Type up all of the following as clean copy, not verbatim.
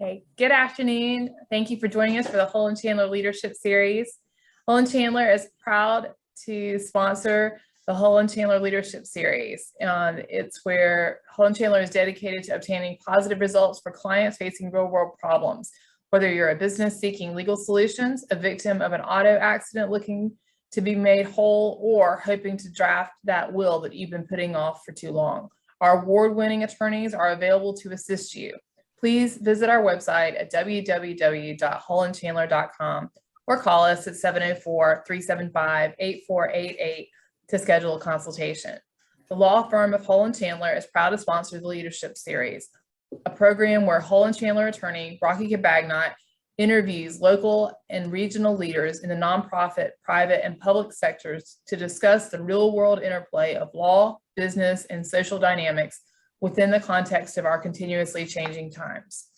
Okay, good afternoon. Thank you for joining us for the Hull and Chandler Leadership Series. Hull and Chandler is proud to sponsor the Hull and Chandler Leadership Series. It's where Hull and Chandler is dedicated to obtaining positive results for clients facing real-world problems. Whether you're a business seeking legal solutions, a victim of an auto accident looking to be made whole, or hoping to draft that will that you've been putting off for too long, our award-winning attorneys are available to assist you. Please visit our website at www.hullandchandler.com or call us at 704-375-8488 to schedule a consultation. The law firm of Hull and Chandler is proud to sponsor the Leadership Series, a program where Hull and Chandler attorney Rocky Cabagnot interviews local and regional leaders in the nonprofit, private, and public sectors to discuss the real-world interplay of law, business, and social dynamics within the context of our continuously changing times.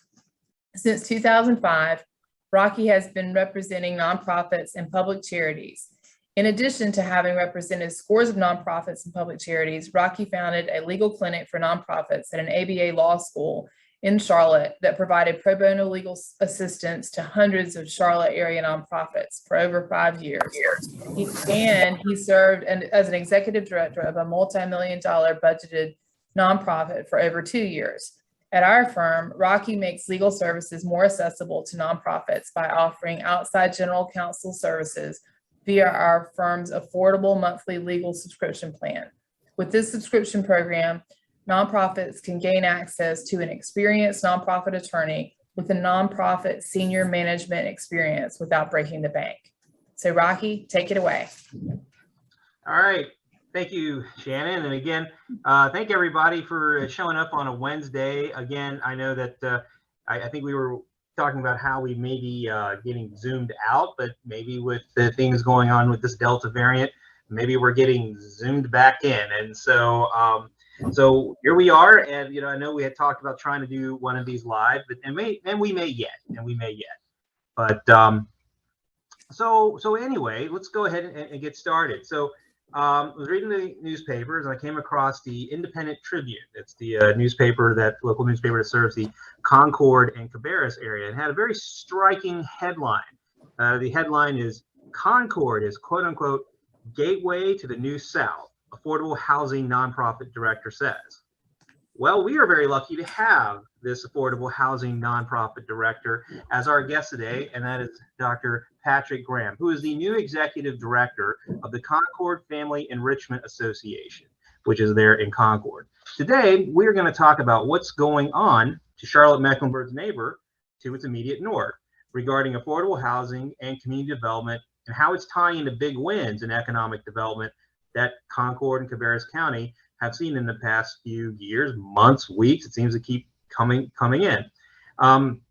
Since 2005, Rocky has been representing nonprofits and public charities. In addition to having represented scores of nonprofits and public charities, Rocky founded a legal clinic for nonprofits at an ABA law school in Charlotte that provided pro bono legal assistance to hundreds of Charlotte area nonprofits for over 5 years. He served as an executive director of a multi-million-dollar budgeted nonprofit for over 2 years. At our firm, Rocky makes legal services more accessible to nonprofits by offering outside general counsel services via our firm's affordable monthly legal subscription plan. With this subscription program, nonprofits can gain access to an experienced nonprofit attorney with a nonprofit senior management experience without breaking the bank. So Rocky, take it away. All right. Thank you, Shannon. And again, thank everybody for showing up on a Wednesday. Again, I know that I think we were talking about how we may be getting zoomed out, but maybe with the things going on with this Delta variant, maybe we're getting zoomed back in. And so so here we are. And, I know we had talked about trying to do one of these live, but and we may yet. But so anyway, let's go ahead and get started. So I was reading the newspapers and I came across the Independent Tribune. It's the local newspaper that serves the Concord and Cabarrus area. It had a very striking headline. The headline is, "Concord is quote unquote gateway to the New South, affordable housing nonprofit director says." Well, we are very lucky to have this affordable housing nonprofit director as our guest today, and that is Dr. Patrick Graham, who is the new executive director of the Concord Family Enrichment Association, which is there in Concord. Today, we're going to talk about what's going on to Charlotte-Mecklenburg's neighbor to its immediate north regarding affordable housing and community development and how it's tying into big wins in economic development that Concord and Cabarrus County have seen in the past few years, months, weeks. It seems to keep coming in. I'm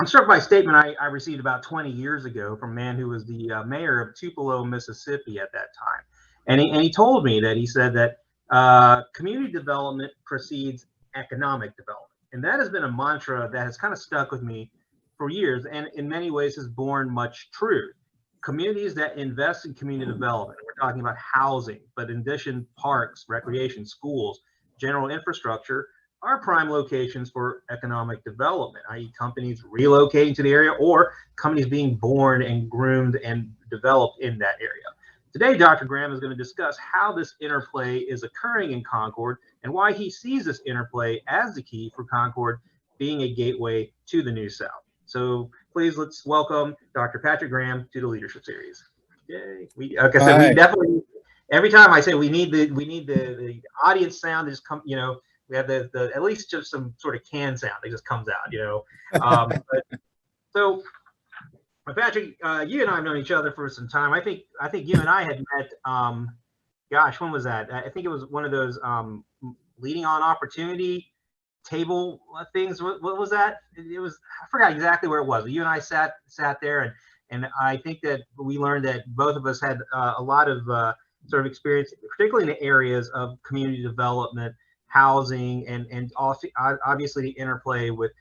struck by a statement I received about 20 years ago from a man who was the mayor of Tupelo, Mississippi at that time. And he told me that he said that community development precedes economic development. And that has been a mantra that has kind of stuck with me for years and in many ways has borne much truth. Communities that invest in community development, we're talking about housing, but in addition, parks, recreation, schools, general infrastructure, are prime locations for economic development, i.e. companies relocating to the area or companies being born and groomed and developed in that area. Today, Dr. Graham is going to discuss how this interplay is occurring in Concord and why he sees this interplay as the key for Concord being a gateway to the New South. So please, let's welcome Dr. Patrick Graham to the Leadership Series. Yay. Like I said, we definitely, every time I say we need the audience sound to just come, we have the at least just some sort of can sound that just comes out, So Patrick, you and I have known each other for some time. I think you and I had met, gosh, when was that? I think it was one of those leading on opportunity table things. What was that? It was, I forgot exactly where it was. You and I sat there, and I think that we learned that both of us had a lot of sort of experience, particularly in the areas of community development, housing, and also obviously the interplay with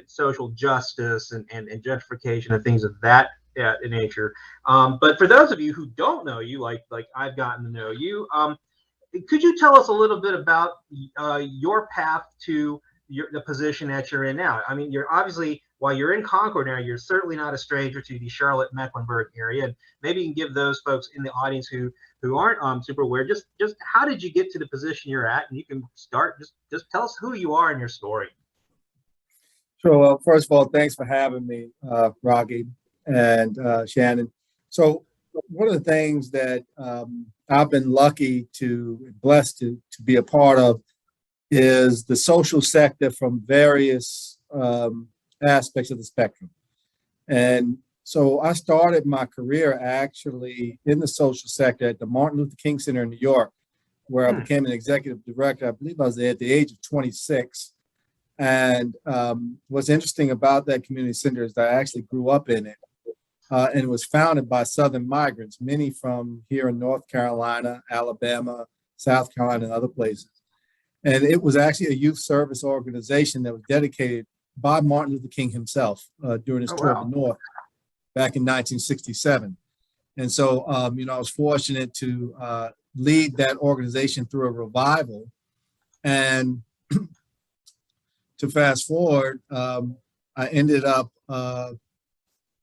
social justice and gentrification and things of that nature. But for those of you who don't know you, like I've gotten to know you, could you tell us a little bit about your path to the position that you're in now. I mean, you're obviously, while you're in Concord now, you're certainly not a stranger to the Charlotte-Mecklenburg area. And maybe you can give those folks in the audience who aren't super aware, just how did you get to the position you're at? And you can start, just tell us who you are and your story. Sure. Well, first of all, thanks for having me, Rocky and Shannon. So one of the things that I've been blessed to be a part of is the social sector from various aspects of the spectrum. And so I started my career actually in the social sector at the Martin Luther King Center in New York, where I became an executive director. I believe I was there at the age of 26. And what's interesting about that community center is that I actually grew up in it. And it was founded by Southern migrants, many from here in North Carolina, Alabama, South Carolina, and other places. And it was actually a youth service organization that was dedicated by Martin Luther King himself during his tour of the North back in 1967. And so, I was fortunate to lead that organization through a revival. And to fast forward, I ended up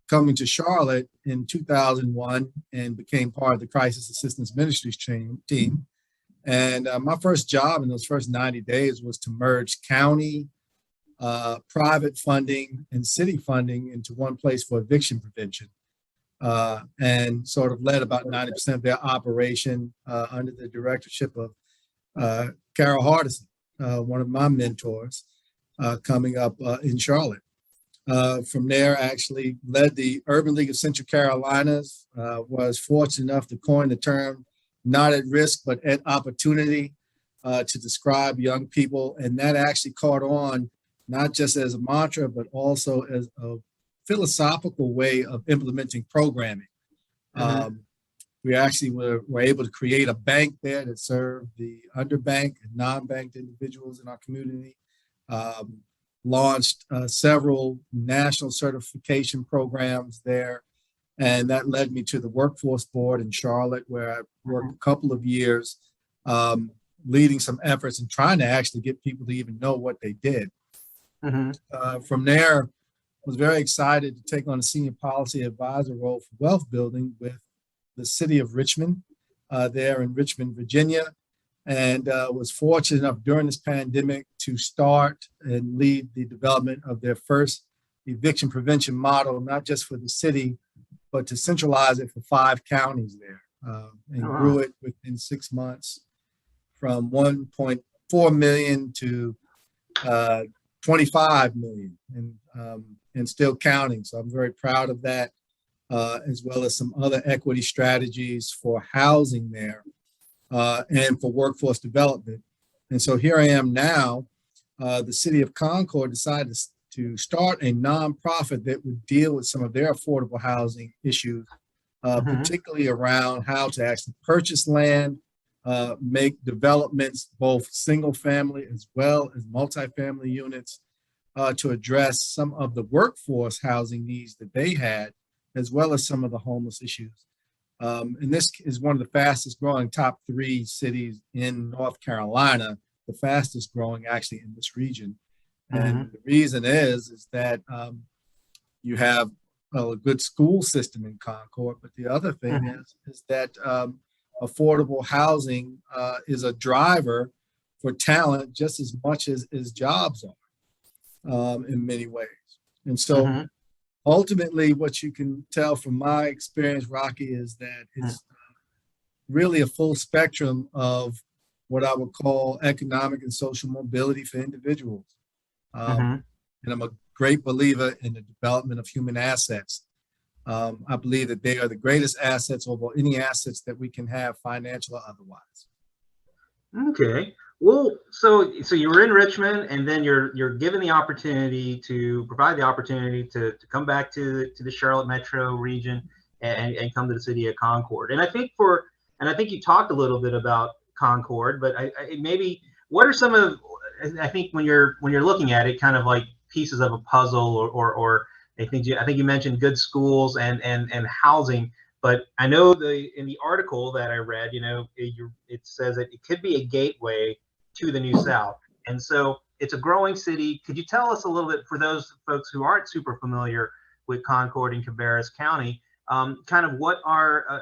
coming to Charlotte in 2001 and became part of the Crisis Assistance Ministries team. And my first job in those first 90 days was to merge county, private funding, and city funding into one place for eviction prevention, and sort of led about 90% of their operation under the directorship of Carol Hardison, one of my mentors, coming up in Charlotte. From there, I actually led the Urban League of Central Carolinas, was fortunate enough to coin the term not at risk, but at opportunity to describe young people. And that actually caught on not just as a mantra, but also as a philosophical way of implementing programming. We actually were able to create a bank there that served the underbanked and non-banked individuals in our community. Launched several national certification programs there. And that led me to the Workforce Board in Charlotte, where I worked a couple of years leading some efforts and trying to actually get people to even know what they did. From there, I was very excited to take on a senior policy advisor role for wealth building with the City of Richmond there in Richmond, Virginia. And was fortunate enough during this pandemic to start and lead the development of their first eviction prevention model, not just for the city, but to centralize it for 5 counties there, and grew it within 6 months from 1.4 million to 25 million, and still counting. So I'm very proud of that, as well as some other equity strategies for housing there. And for workforce development. And so here I am now. The City of Concord decided to start a nonprofit that would deal with some of their affordable housing issues, particularly around how to actually purchase land, make developments, both single family as well as multifamily units, to address some of the workforce housing needs that they had, as well as some of the homeless issues. And this is one of the fastest growing top 3 cities in North Carolina, the fastest growing actually in this region. And the reason is that you have a good school system in Concord, but the other thing is that affordable housing is a driver for talent just as much as jobs are in many ways. And so ultimately, what you can tell from my experience, Rocky, is that it's really a full spectrum of what I would call economic and social mobility for individuals. And I'm a great believer in the development of human assets. I believe that they are the greatest assets over any assets that we can have, financial or otherwise. Okay. Well, so you were in Richmond, and then you're given the opportunity to provide the opportunity to come back to the Charlotte metro region and come to the city of Concord. And I think you talked a little bit about Concord, but maybe what are some of, I think when you're looking at it, kind of like pieces of a puzzle, or I think you mentioned good schools and housing. But I know in the article that I read, it says that it could be a gateway to the New South. And so it's a growing city. Could you tell us a little bit, for those folks who aren't super familiar with Concord and Cabarrus County, kind of what are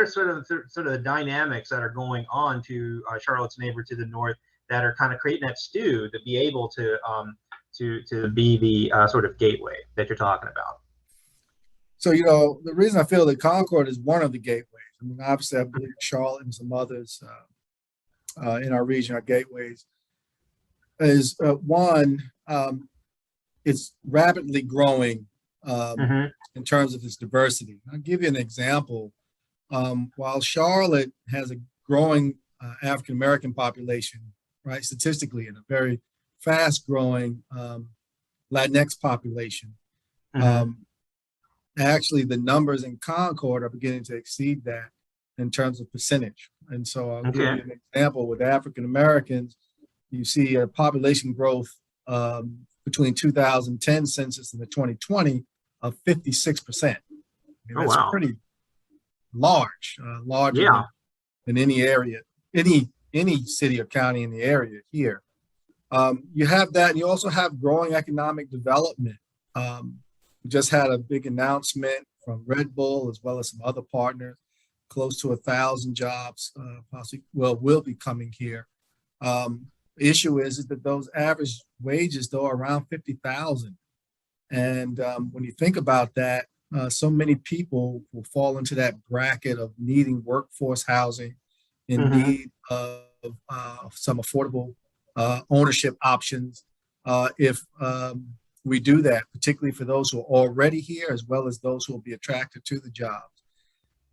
sort of the dynamics that are going on to Charlotte's neighbor to the north that are kind of creating that stew to be able to be the sort of gateway that you're talking about? So, the reason I feel that Concord is one of the gateways, I mean, obviously, I believe Charlotte and some others in our region are gateways, is one, it's rapidly growing in terms of its diversity. I'll give you an example. While Charlotte has a growing African-American population, right, statistically, and a very fast-growing Latinx population, actually, the numbers in Concord are beginning to exceed that in terms of percentage. And so I'll give you an example with African Americans. You see a population growth between 2010 census and the 2020 of 56%. I mean, that's pretty large, larger than any area, any city or county in the area here. You have that, and you also have growing economic development. We just had a big announcement from Red Bull as well as some other partners. Close to 1,000 jobs possibly will be coming here. The issue is that those average wages though are around 50,000, and when you think about that, so many people will fall into that bracket of needing workforce housing, in need of some affordable ownership options. If we do that, particularly for those who are already here, as well as those who will be attracted to the jobs.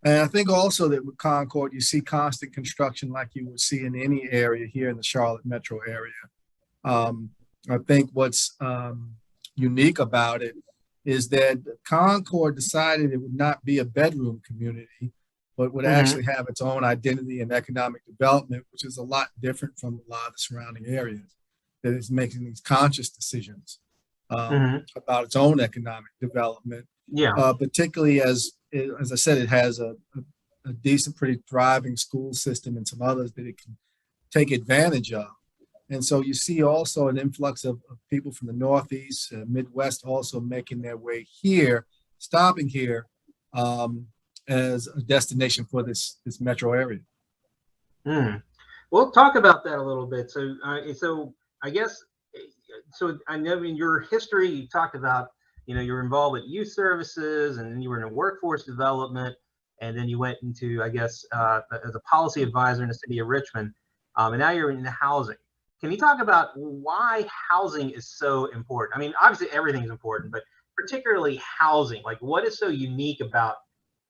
And I think also that with Concord, you see constant construction like you would see in any area here in the Charlotte metro area. I think what's unique about it is that Concord decided it would not be a bedroom community, but would actually have its own identity and economic development, which is a lot different from a lot of the surrounding areas, that is making these conscious decisions about its own economic development. Particularly as I said, it has a decent, pretty thriving school system and some others that it can take advantage of. And so you see also an influx of people from the Northeast, Midwest also making their way here, stopping here as a destination for this metro area. We'll talk about that a little bit. So I guess, so I know in your history, you talked about, you were involved with youth services, and then you were in workforce development, and then you went into, I guess, as a policy advisor in the city of Richmond, and now you're in the housing. Can you talk about why housing is so important? I mean, obviously everything's important, but particularly housing. Like, what is so unique about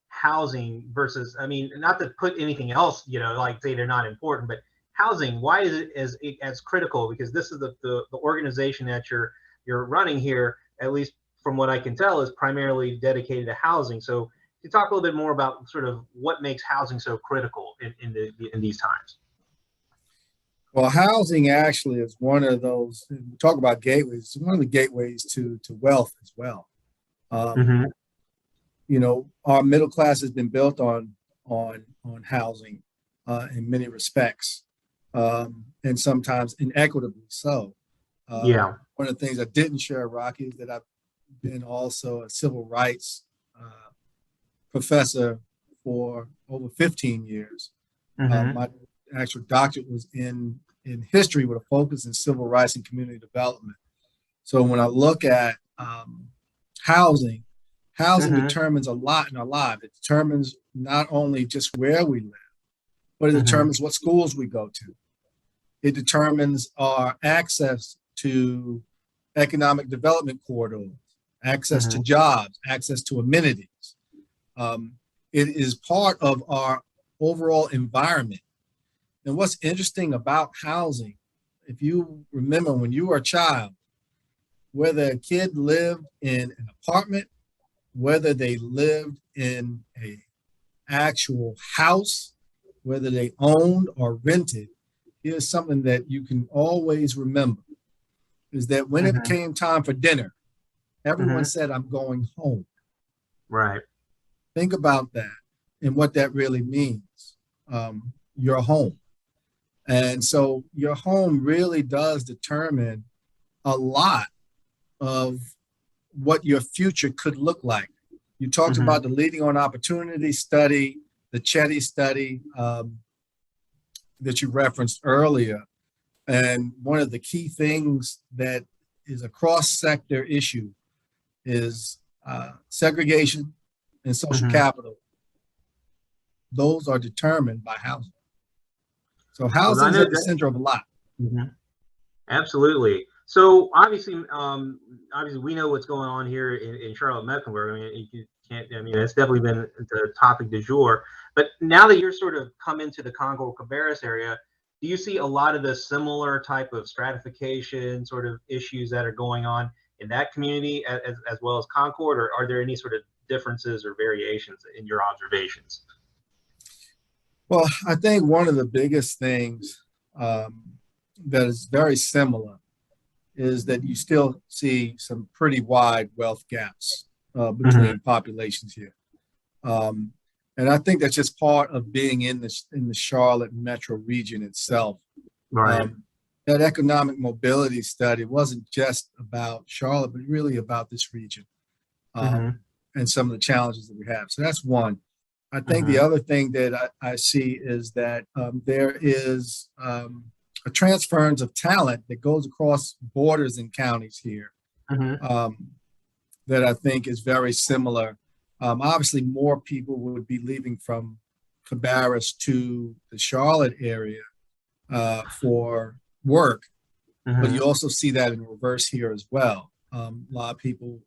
housing versus, I mean, not to put anything else, like say they're not important, but housing, why is it as critical? Because this is the organization that you're running here, at least from what I can tell, is primarily dedicated to housing. So can you talk a little bit more about sort of what makes housing so critical in these times? Well, housing actually is one of those, we talk about gateways, it's one of the gateways to wealth as well. Our middle class has been built on housing in many respects, and sometimes inequitably so. One of the things I didn't share, Rocky, is that I've been also a civil rights professor for over 15 years. My actual doctorate was in history with a focus in civil rights and community development. So when I look at housing determines a lot in our life. It determines not only just where we live, but it determines what schools we go to. It determines our access to economic development corridors, access to jobs, access to amenities. It is part of our overall environment. And what's interesting about housing, if you remember when you were a child, whether a kid lived in an apartment, whether they lived in an actual house, whether they owned or rented, here's something that you can always remember, is that when it came time for dinner, everyone said, "I'm going home." Right. Think about that and what that really means. Your home. And so your home really does determine a lot of what your future could look like. You talked Mhm. about the Leading on Opportunity study, the Chetty study that you referenced earlier. And one of the key things that is a cross-sector issue is segregation and social Mhm. capital. Those are determined by housing. So Well, I housing is know at the that. center of a lot. Mhm. Absolutely. So obviously we know what's going on here in Charlotte Mecklenburg. I mean, you can't. I mean, that's definitely been the topic du jour. But now that you're sort of come into the Concord Cabarrus area, do you see a lot of the similar type of stratification sort of issues that are going on in that community as well as Concord, or are there any sort of differences or variations in your observations? Well, I think one of the biggest things that is very similar is that you still see some pretty wide wealth gaps Mhm. between populations here. Um, and I think that's just part of being in the Charlotte metro region itself. Right. That economic mobility study wasn't just about Charlotte, but really about this region Mhm. and some of the challenges that we have. So that's one. I think the Mhm. other thing that I see is that there is a transference of talent that goes across borders and counties here Mhm. um, that I think is very similar. Obviously, more people would be leaving from Cabarrus to the Charlotte area for work, but you Mhm. also see that in reverse here as well. A lot of people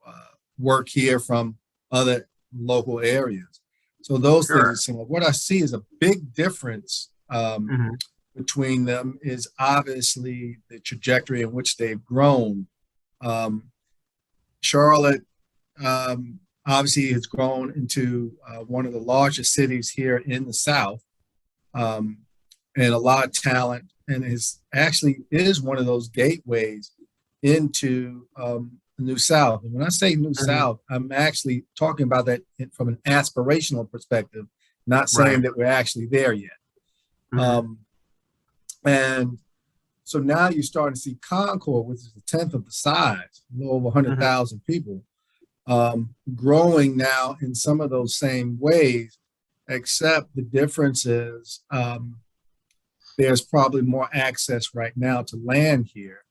work here from other local areas. So those things Sure. are similar. What I see is a big difference Mhm. between them is obviously the trajectory in which they've grown. Um, Charlotte obviously has grown into one of the largest cities here in the South, um, and a lot of talent, and is one of those gateways into the New South. And when I say New Mhm. South, I'm actually talking about that from an aspirational perspective, not saying Right. that we're actually there yet. Mhm. Um, and so now you're starting to see Concord, which is a tenth of the size, a little over Mhm. 100,000 people, growing now in some of those same ways, except the difference is there's probably more access right now to land here.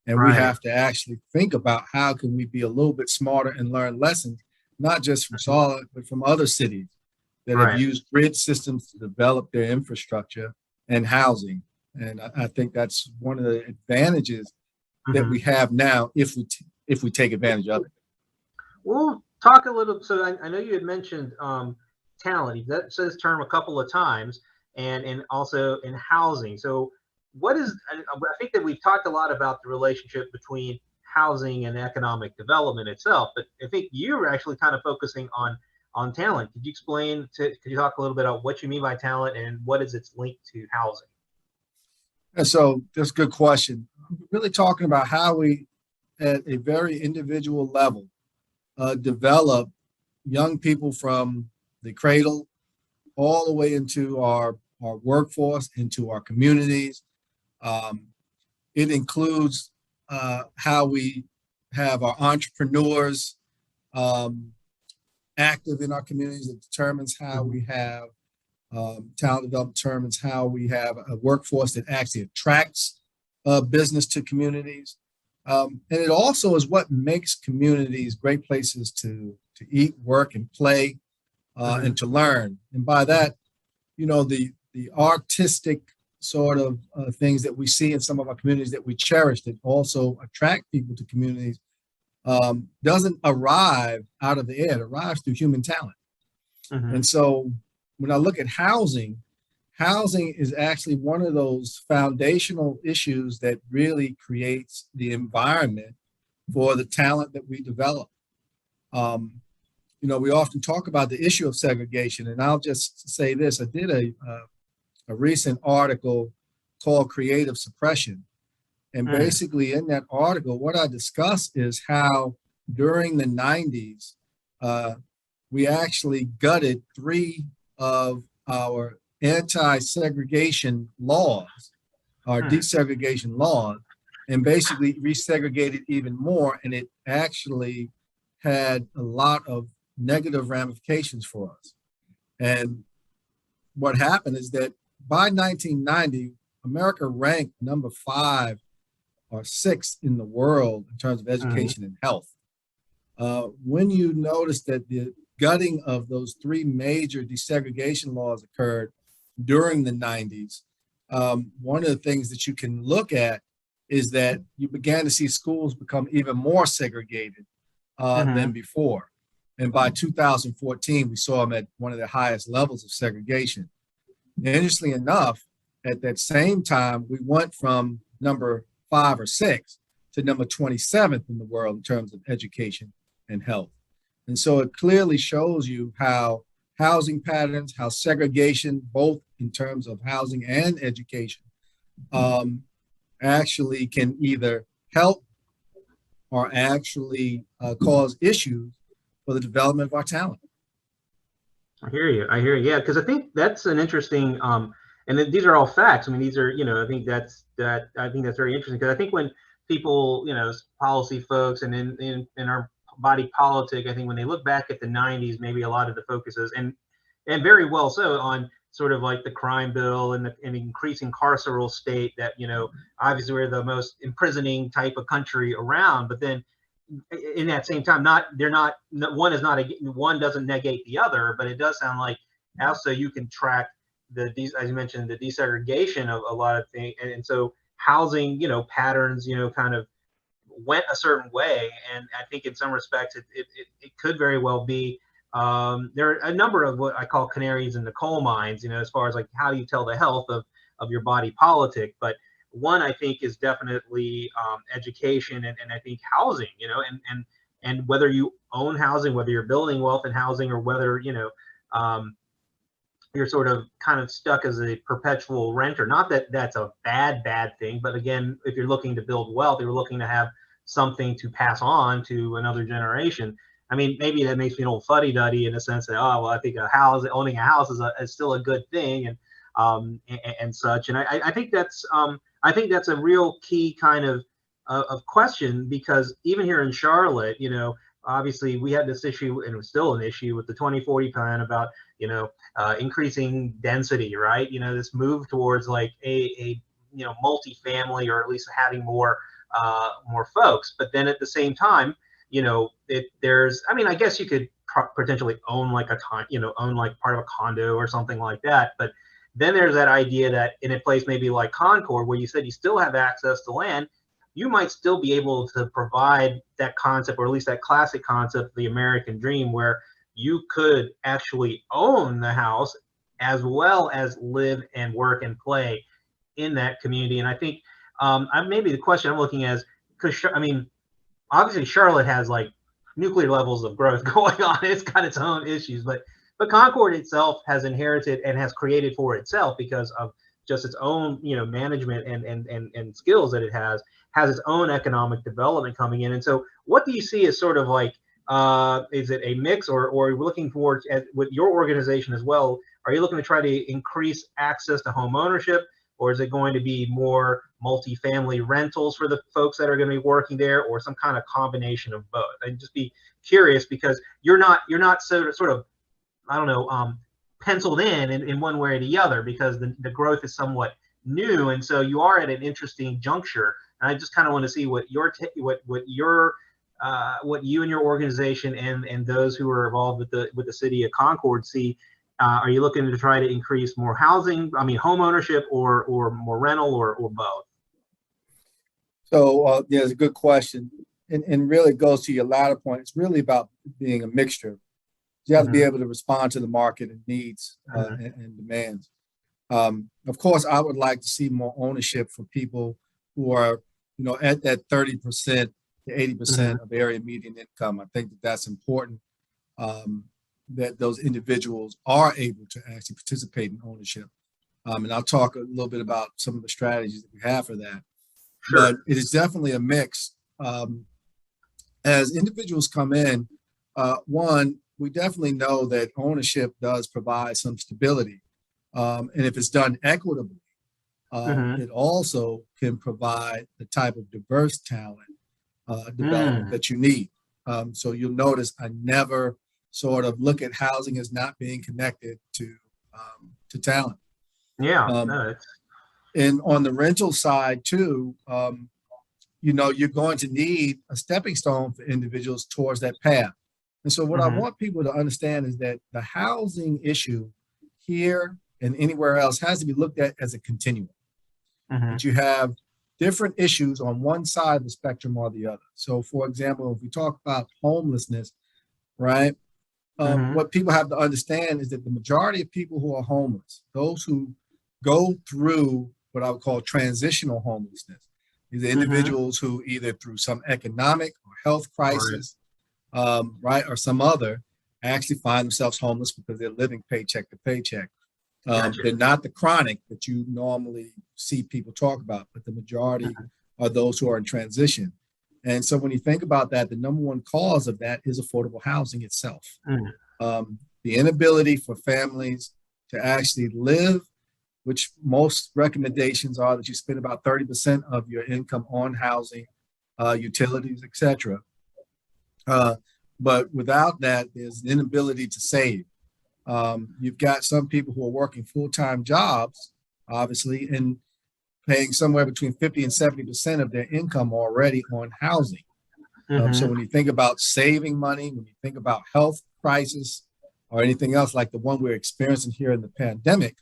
And we Right. have to actually think about how can we be a little bit smarter and learn lessons, not just from Mhm. Charlotte, but from other cities that have Right. used grid systems to develop their infrastructure and housing. And I think that's one of the advantages that we Mhm. have now if we take advantage of it. We'll talk a little. So I know you had mentioned talent. That says term a couple of times, and also in housing. So what is? I think that we've talked a lot about the relationship between housing and economic development itself, but I think you were actually kind of focusing on talent. Could you explain? Could you talk a little bit about what you mean by talent and what is its link to housing? And so that's a good question. I'm really talking about how we, at a very individual level, develop young people from the cradle all the way into our workforce, into our communities. Um, it includes how we have our entrepreneurs active in our communities. It determines how Mhm. we have talent development, determines how we have a workforce that actually attracts business to communities. And it also is what makes communities great places to eat, work, and play, and Mhm. to learn. And by that, the artistic sort of things that we see in some of our communities that we cherish that also attract people to communities doesn't arrive out of the air. It arrives through human talent. And Mhm. so when I look at housing, housing is actually one of those foundational issues that really creates the environment for the talent that we develop. Um, we often talk about the issue of segregation, and I'll just say this: I did a recent article called "Creative Suppression," and Mhm. basically in that article, what I discuss is how during the '90s uh, we actually gutted three of our anti-segregation laws our desegregation laws and basically resegregated even more. And it actually had a lot of negative ramifications for us. And what happened is that by 1990, America ranked number 5 or 6 in the world in terms of education and health. When you notice that the gutting of those 3 major desegregation laws occurred during the 90s, one of the things that you can look at is that you began to see schools become even more segregated than before. And by 2014, we saw them at one of the highest levels of segregation. And interestingly enough, at that same time, we went from number 5 or 6 to number 27th in the world in terms of education and health. And so it clearly shows you how housing patterns, how segregation, both in terms of housing and education, actually can either help or actually cause issues for the development of our talent. I hear you. Yeah, because I think that's an interesting, and these are all facts. I mean, these are, I think that's very interesting, because I think when people, policy folks and in our body politic, I think when they look back at the 90s, maybe a lot of the focus is, and very well so, on sort of like the crime bill and the increasing carceral state that, obviously we're the most imprisoning type of country around, but then in that same time, one doesn't negate the other, but it does sound like also you can track as you mentioned, the desegregation of a lot of things. And so housing, patterns, kind of went a certain way. And I think in some respects, it could very well be, there are a number of what I call canaries in the coal mines, as far as like, how do you tell the health of your body politic? But one, I think, is definitely education and I think housing, and whether you own housing, whether you're building wealth in housing, or whether, you're sort of kind of stuck as a perpetual renter. Not that that's a bad thing, but again, if you're looking to build wealth, you're looking to have something to pass on to another generation. I mean, maybe that makes me an old fuddy-duddy in the sense that, oh, well, I think owning a house is still a good thing, and such. And I think that's a real key kind of question, because even here in Charlotte, obviously we had this issue, and it's still an issue, with the 2040 plan about, increasing density, right? This move towards like a multifamily, or at least having more folks. But then at the same time, I guess you could potentially own like own like part of a condo or something like that. But then there's that idea that in a place maybe like Concord, where you said you still have access to land, you might still be able to provide that concept, or at least that classic concept of the American dream, where you could actually own the house as well as live and work and play in that community. And I think maybe the question I'm looking at is, because obviously Charlotte has like nuclear levels of growth going on. It's got its own issues, but Concord itself has inherited and has created for itself, because of just its own, management and skills that it has its own economic development coming in. And so what do you see as sort of like, is it a mix, or are you looking forward with your organization as well? Are you looking to try to increase access to home ownership, or is it going to be more multifamily rentals for the folks that are going to be working there, or some kind of combination of both? I'd just be curious, because you're not sort of I don't know, penciled in one way or the other, because the growth is somewhat new, and so you are at an interesting juncture. And I just kind of want to see what you and your organization and those who are involved with the city of Concord see. Are you looking to try to increase more housing, home ownership, or more rental, or both? So yeah, it's a good question, and really goes to your latter point. It's really about being a mixture. You have to be able to respond to the market and needs and demands. Of course, I would like to see more ownership for people who are, at that 30% to 80% of area median income. I think that's important, that those individuals are able to actually participate in ownership. And I'll talk a little bit about some of the strategies that we have for that. Sure. But it is definitely a mix. As individuals come in, one, we definitely know that ownership does provide some stability. And if it's done equitably, It also can provide the type of diverse talent development that you need. So you'll notice I never sort of look at housing as not being connected to talent. Yeah. And on the rental side too, you're going to need a stepping stone for individuals towards that path. And so what I want people to understand is that the housing issue here and anywhere else has to be looked at as a continuum. That you have different issues on one side of the spectrum or the other. So for example, if we talk about homelessness, right? What people have to understand is that the majority of people who are homeless, those who go through what I would call transitional homelessness, these are individuals who either through some economic or health crisis, right, or some other, actually find themselves homeless because they're living paycheck to paycheck. They're not the chronic that you normally see people talk about, but the majority are those who are in transition. And so when you think about that, the number one cause of that is affordable housing itself. The inability for families to actually live, which most recommendations are that you spend about 30% of your income on housing, utilities, etc. But without that, there's an inability to save. You've got some people who are working full-time jobs, obviously, and paying somewhere between 50 and 70% of their income already on housing. So when you think about saving money, when you think about health crisis or anything else like the one we're experiencing here in the pandemic,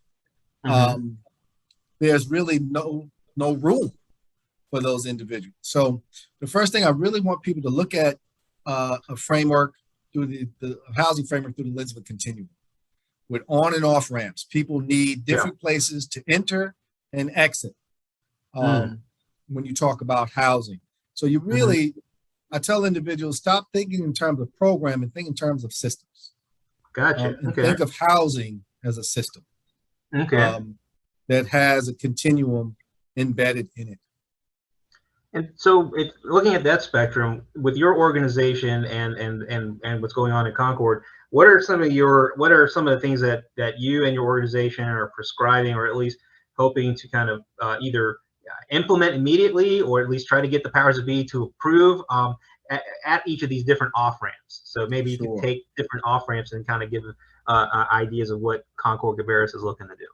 there's really no room for those individuals. So the first thing I really want people to look at a framework through the housing framework through the lens of a continuum with on and off ramps. People need different places to enter and exit when you talk about housing. So you really, I tell individuals, stop thinking in terms of program and think in terms of systems. Gotcha. And think of housing as a system that has a continuum embedded in it. And so looking at that spectrum with your organization and what's going on in Concord, what are some of the things that you and your organization are prescribing, or at least hoping to kind of either implement immediately, or at least try to get the powers that be to approve at each of these different off ramps? So maybe you can take different off ramps and kind of give ideas of what Concord Cabarrus is looking to do.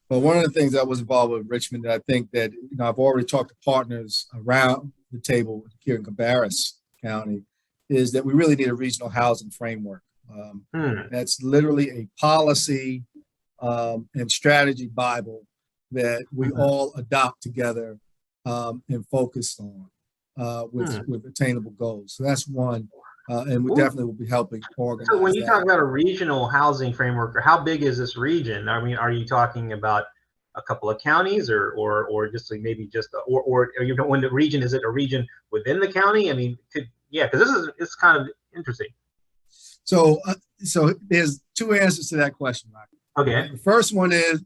Well, one of the things I was involved with Richmond that I think that I've already talked to partners around the table here in Cabarrus County is that we really need a regional housing framework. That's literally a policy and strategy Bible that we all adopt together and focus on with attainable goals. So that's one, and we definitely will be helping organize. So when you talk about a regional housing framework, or how big is this region? I mean, are you talking about a couple of counties, or just like maybe just or you know, when the region, is it a region within the county? I mean, because it's kind of interesting. So there's two answers to that question, Rocky. Okay. The first one is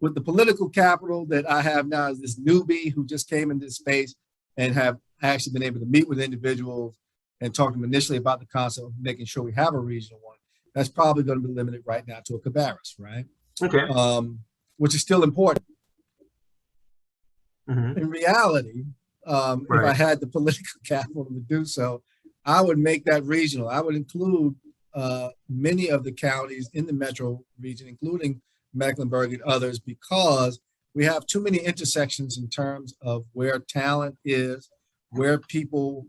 with the political capital that I have now as this newbie who just came into this space and have actually been able to meet with individuals and talk to them initially about the concept of making sure we have a regional one. That's probably going to be limited right now to a Cabarrus, right? Okay. Which is still important. In reality, if I had the political capital to do so, I would make that regional. I would include many of the counties in the metro region, including Mecklenburg and others, because we have too many intersections in terms of where talent is, where people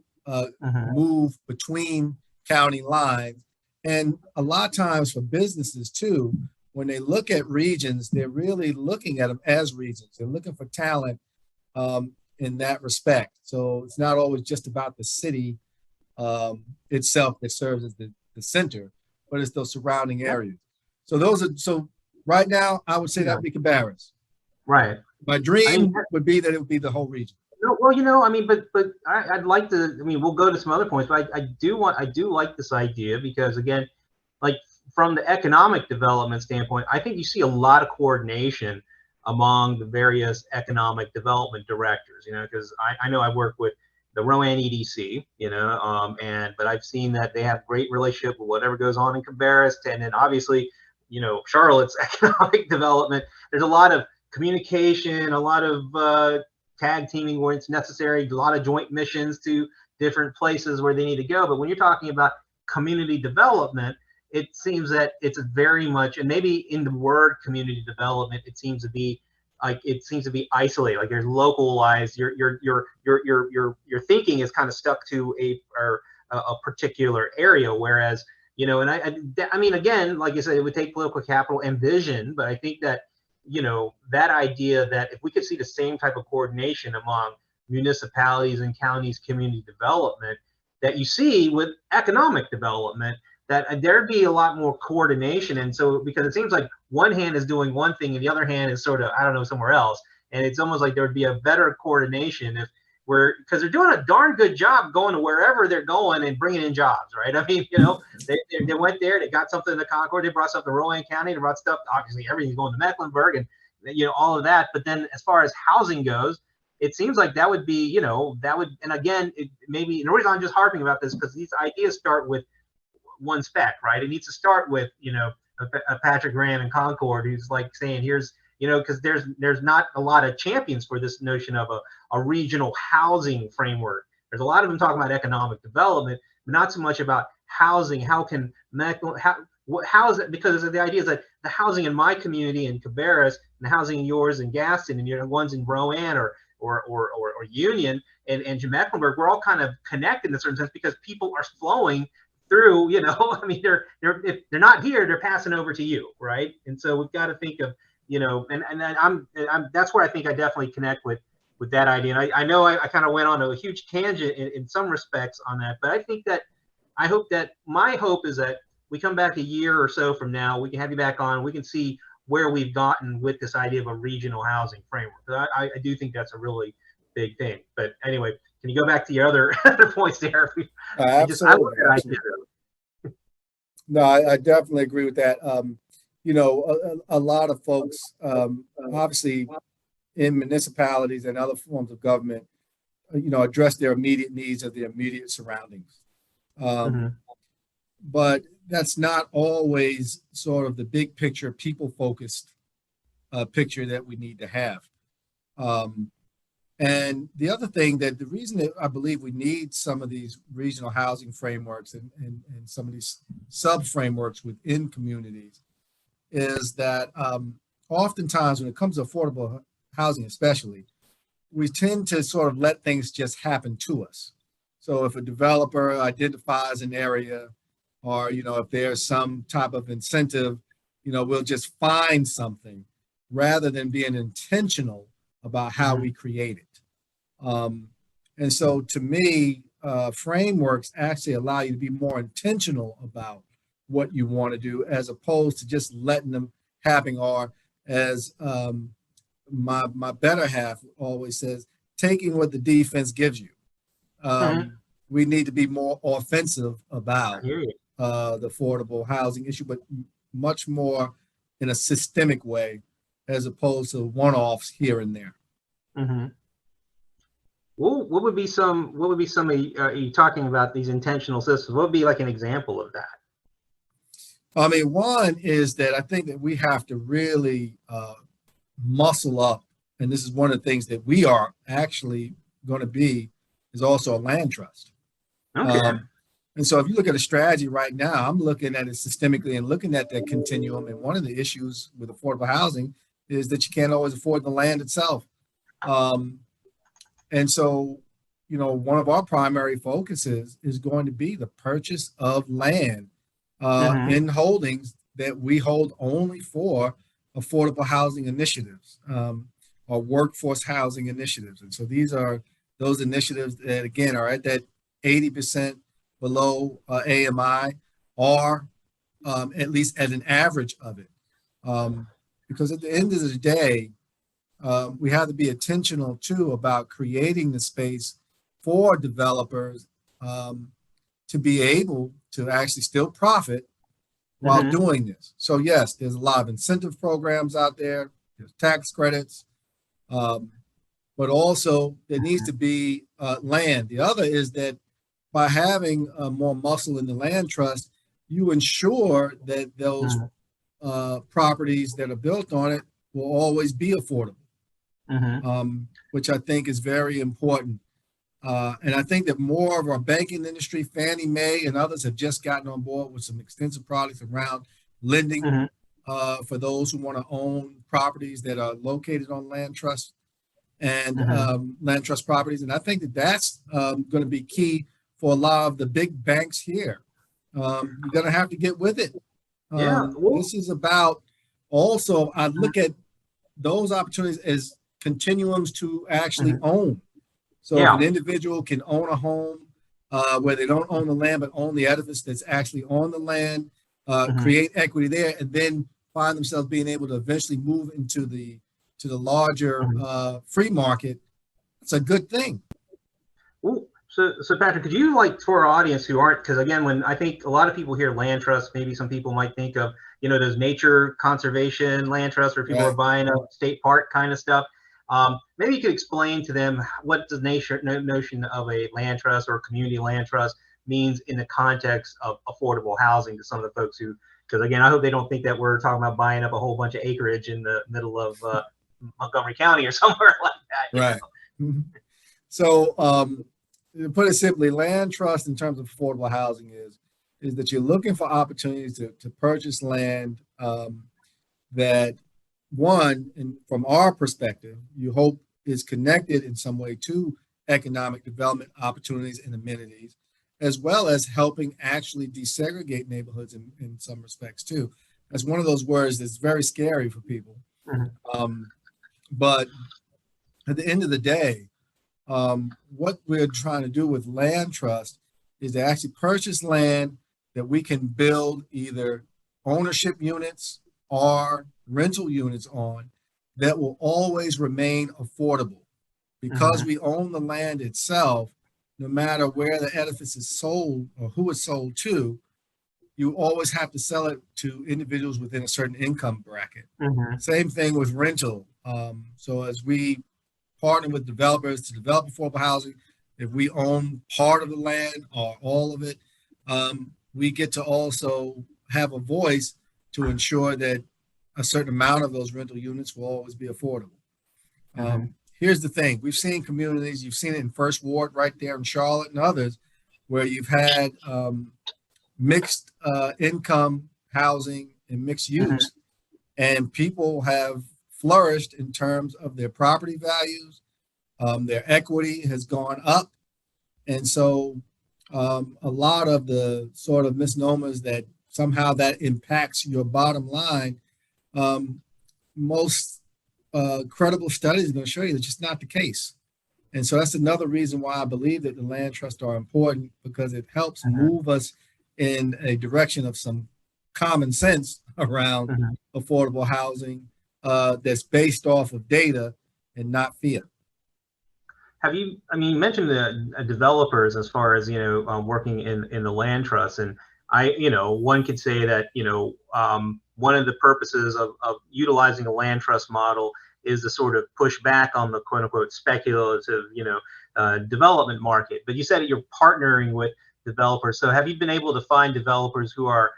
move between county lines. And a lot of times for businesses too, when they look at regions, they're really looking at them as regions. They're looking for talent in that respect. So it's not always just about the city itself that serves as the center, but it's those surrounding areas. So right now, I would say that would be Cabarrus. Right. My dream would be that it would be the whole region. Well, you know, I mean, but I'd like to. I mean, we'll go to some other points, but I do like this idea because, again, like from the economic development standpoint, I think you see a lot of coordination among the various economic development directors. You know, because I know I work with the Rowan EDC, you know, but I've seen that they have great relationship with whatever goes on in Cabarrus, and then obviously, you know, Charlotte's economic development. There's a lot of communication, a lot of tag teaming where it's necessary, a lot of joint missions to different places where they need to go. But when you're talking about community development, it seems that it's very much, and maybe in the word community development, it seems to be isolated. Like there's localized. Your thinking is kind of stuck to a particular area, whereas and I mean, again, like you said, it would take political capital and vision, but I think that that idea that if we could see the same type of coordination among municipalities and counties, community development that you see with economic development, that there'd be a lot more coordination. And so, because it seems like one hand is doing one thing and the other hand is sort of, I don't know, somewhere else. And it's almost like there would be a better coordination because they're doing a darn good job going to wherever they're going and bringing in jobs, right? I mean, they went there, they got something to Concord, they brought stuff to Rowan County, they brought stuff, obviously everything's going to Mecklenburg and, all of that. But then as far as housing goes, it seems like that would be, and again, maybe, and the reason I'm just harping about this, because these ideas start with one spec, right? It needs to start with, a Patrick Graham in Concord who's like saying, here's, because there's not a lot of champions for this notion of a regional housing framework. There's a lot of them talking about economic development, but not so much about housing. How is it? Because the idea is that the housing in my community in Cabarrus and the housing in yours in Gaston and the ones in Rowan or Union and Mecklenburg, we're all kind of connected in a certain sense because people are flowing through, I mean, if they're not here, they're passing over to you, right? And so we've got to think of, and I'm that's where I think I definitely connect with that idea. And I know I kind of went on a huge tangent in some respects on that, but I think that my hope is that we come back a year or so from now, we can have you back on, we can see where we've gotten with this idea of a regional housing framework. I do think that's a really big thing. But anyway, can you go back to your other points there? Absolutely. No, I definitely agree with that. A lot of folks, obviously in municipalities and other forms of government, address their immediate needs of the immediate surroundings. But that's not always sort of the big picture, people-focused picture that we need to have. And the other thing the reason that I believe we need some of these regional housing frameworks and some of these sub-frameworks within communities is that oftentimes when it comes to affordable housing especially, we tend to sort of let things just happen to us. So if a developer identifies an area or, if there's some type of incentive, we'll just find something rather than being intentional about how we create it. And so to me, frameworks actually allow you to be more intentional about what you want to do as opposed to just letting them happen, or as my better half always says, taking what the defense gives you. We need to be more offensive about the affordable housing issue, but much more in a systemic way as opposed to one-offs here and there. Well, what would be some of you talking about these intentional systems? What would be like an example of that? I mean, one is that I think that we have to really muscle up, and this is one of the things that we are actually going to be, is also a land trust. Okay. And so if you look at a strategy right now, I'm looking at it systemically and looking at that continuum. And one of the issues with affordable housing is that you can't always afford the land itself. And so, one of our primary focuses is going to be the purchase of land in holdings that we hold only for affordable housing initiatives or workforce housing initiatives. And so these are those initiatives that, again, are at that 80% below AMI, or at least at an average of it. Because at the end of the day, we have to be intentional too about creating the space for developers to be able to actually still profit while doing this. So yes, there's a lot of incentive programs out there, there's tax credits, but also there needs to be land. The other is that by having more muscle in the land trust, you ensure that those properties that are built on it will always be affordable, which I think is very important. And I think that more of our banking industry, Fannie Mae and others, have just gotten on board with some extensive products around lending for those who want to own properties that are located on land trust and land trust properties. And I think that that's going to be key for a lot of the big banks here. You're going to have to get with it. This is about also, I look at those opportunities as continuums to actually own. So if an individual can own a home where they don't own the land, but own the edifice that's actually on the land, create equity there, and then find themselves being able to eventually move into the larger free market, it's a good thing. Ooh. So Patrick, could you, like, for our audience who aren't, because again, when I think a lot of people hear land trust, maybe some people might think of, those nature conservation land trusts where people are buying a state park kind of stuff. Maybe you could explain to them what the notion of a land trust or community land trust means in the context of affordable housing to some of the folks who, because again, I hope they don't think that we're talking about buying up a whole bunch of acreage in the middle of Montgomery County or somewhere like that. Right. So, to put it simply, land trust in terms of affordable housing is that you're looking for opportunities to purchase land that, one, and from our perspective, you hope is connected in some way to economic development opportunities and amenities, as well as helping actually desegregate neighborhoods in some respects too. That's one of those words that's very scary for people. But at the end of the day, what we're trying to do with land trust is to actually purchase land that we can build either ownership units or rental units on that will always remain affordable. Because we own the land itself, no matter where the edifice is sold or who it's sold to, you always have to sell it to individuals within a certain income bracket. Same thing with rental. So as we partner with developers to develop affordable housing, if we own part of the land or all of it, we get to also have a voice to ensure that a certain amount of those rental units will always be affordable. Here's the thing. We've seen communities, you've seen it in First Ward right there in Charlotte and others, where you've had mixed income housing and mixed use, and people have flourished in terms of their property values. Their equity has gone up. And so a lot of the sort of misnomers that somehow that impacts your bottom line, most credible studies are going to show you that's just not the case. And so that's another reason why I believe that the land trusts are important, because it helps move us in a direction of some common sense around affordable housing that's based off of data and not fear. Have you, you mentioned the developers as far as, working in the land trust. And one could say that, one of the purposes of utilizing a land trust model is to sort of push back on the quote unquote speculative, development market. But you said that you're partnering with developers. So have you been able to find developers who are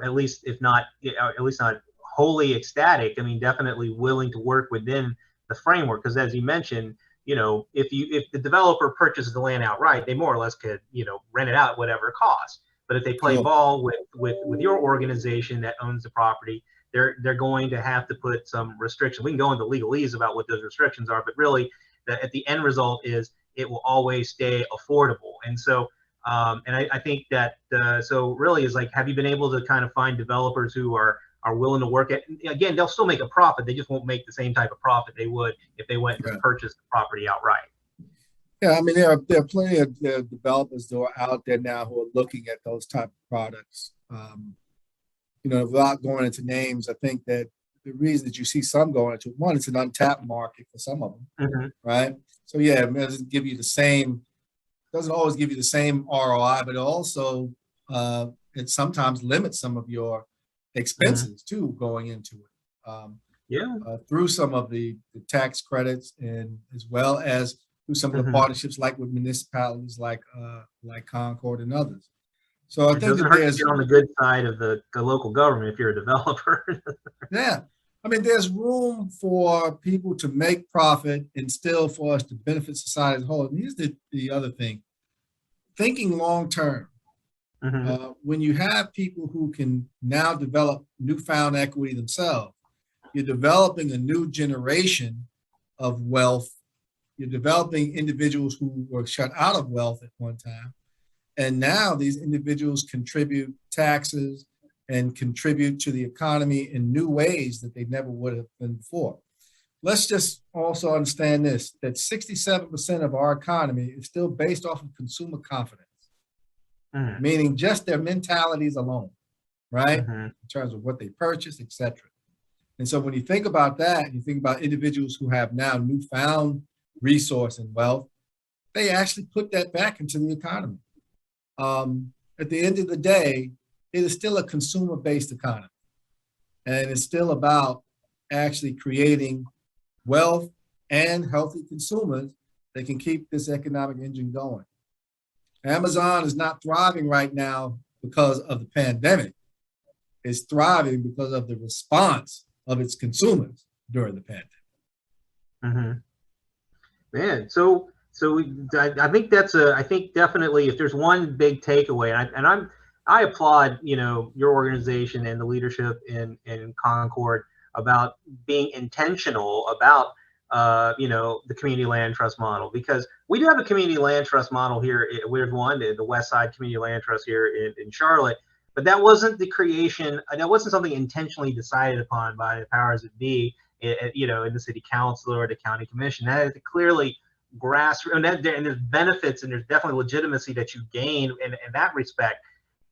at least, if not, at least not wholly ecstatic, definitely willing to work within the framework? Because as you mentioned, if the developer purchases the land outright, they more or less could, rent it out at whatever it costs. But if they play ball with your organization that owns the property, they're going to have to put some restriction. We can go into legalese about what those restrictions are, but really at the end result is it will always stay affordable. And so, and I think that, so really is like, have you been able to kind of find developers who are willing to work at, again, they'll still make a profit. They just won't make the same type of profit they would if they went and purchased the property outright. Yeah, there are plenty of developers who are out there now who are looking at those type of products. Without going into names, I think that the reason that you see some going into, one, it's an untapped market for some of them, right? So yeah, it doesn't give you the same, doesn't always give you the same ROI, but also it sometimes limits some of your expenses too going into it. Through some of the tax credits, and as well as through some of the partnerships like with municipalities like Concord and others. So I think that there's on the good side of the local government if you're a developer. Yeah. I mean, there's room for people to make profit and still for us to benefit society as a whole. And here's the other thing, thinking long term. When you have people who can now develop newfound equity themselves, you're developing a new generation of wealth. You're developing individuals who were shut out of wealth at one time. And now these individuals contribute taxes and contribute to the economy in new ways that they never would have been before. Let's just also understand this, that 67% of our economy is still based off of consumer confidence, meaning just their mentalities alone, right? In terms of what they purchase, et cetera. And so when you think about that, you think about individuals who have now newfound resource and wealth, they actually put that back into the economy. At the end of the day, it is still a consumer-based economy. And it's still about actually creating wealth and healthy consumers that can keep this economic engine going. Amazon is not thriving right now because of the pandemic. It's thriving because of the response of its consumers during the pandemic. Man, so I think I think definitely if there's one big takeaway, I applaud, your organization and the leadership in Concord about being intentional about, the community land trust model, because we do have a community land trust model here. We've one, the West Side Community Land Trust here in Charlotte, but that wasn't the creation. That wasn't something intentionally decided upon by the powers that be, in the city council or the county commission. That is clearly grassroots, and there's benefits and there's definitely legitimacy that you gain in that respect.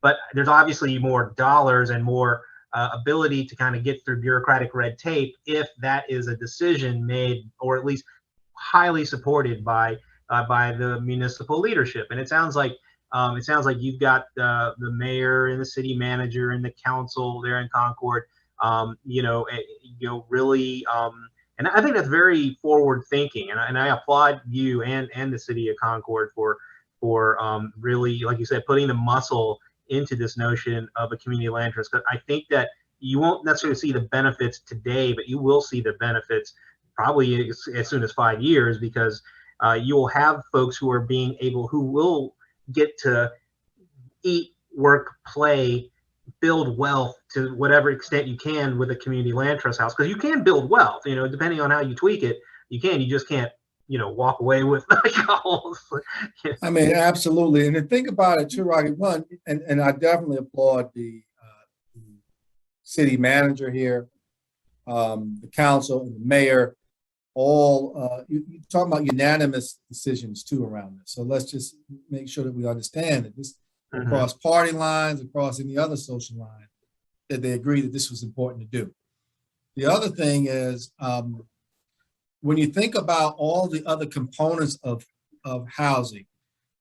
But there's obviously more dollars and more ability to kind of get through bureaucratic red tape if that is a decision made, or at least highly supported by the municipal leadership. And it sounds like you've got the mayor and the city manager and the council there in Concord, really. And I think that's very forward thinking, and I applaud you and the city of Concord for really, like you said, putting the muscle into this notion of a community land trust. But I think that you won't necessarily see the benefits today, but you will see the benefits probably as soon as 5 years, because you will have folks who will get to eat, work, play, build wealth to whatever extent you can with a community land trust house, because you can build wealth, depending on how you tweak it. You just can't, walk away with goals. I mean, absolutely. And to think about it too, Rocky, one, and I definitely applaud the city manager here, the council, and the mayor, all, you talk about unanimous decisions too around this. So let's just make sure that we understand that this, across party lines, across any other social line, that they agree that this was important to do. The other thing is, when you think about all the other components of housing,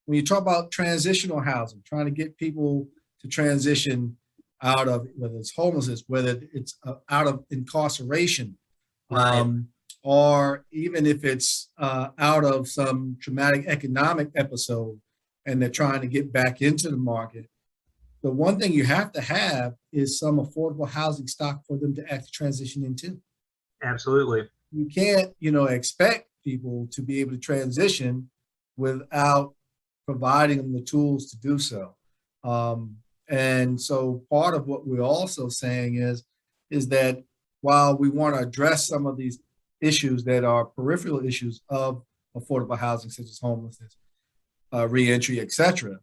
when you talk about transitional housing, trying to get people to transition out of, whether it's homelessness, whether it's out of incarceration, or even if it's out of some traumatic economic episode and they're trying to get back into the market, the one thing you have to have is some affordable housing stock for them to actually transition into. Absolutely. You can't, expect people to be able to transition without providing them the tools to do so. And so part of what we're also saying is that while we want to address some of these issues that are peripheral issues of affordable housing, such as homelessness, reentry, et cetera,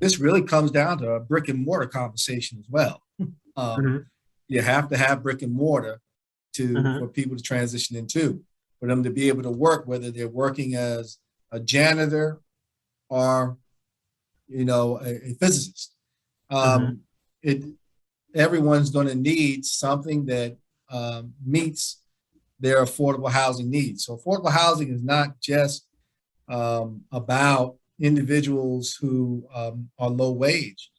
this really comes down to a brick and mortar conversation as well. You have to have brick and mortar for people to transition into, for them to be able to work, whether they're working as a janitor or, a physicist. Everyone's going to need something that meets their affordable housing needs. So affordable housing is not just about individuals who are low wage.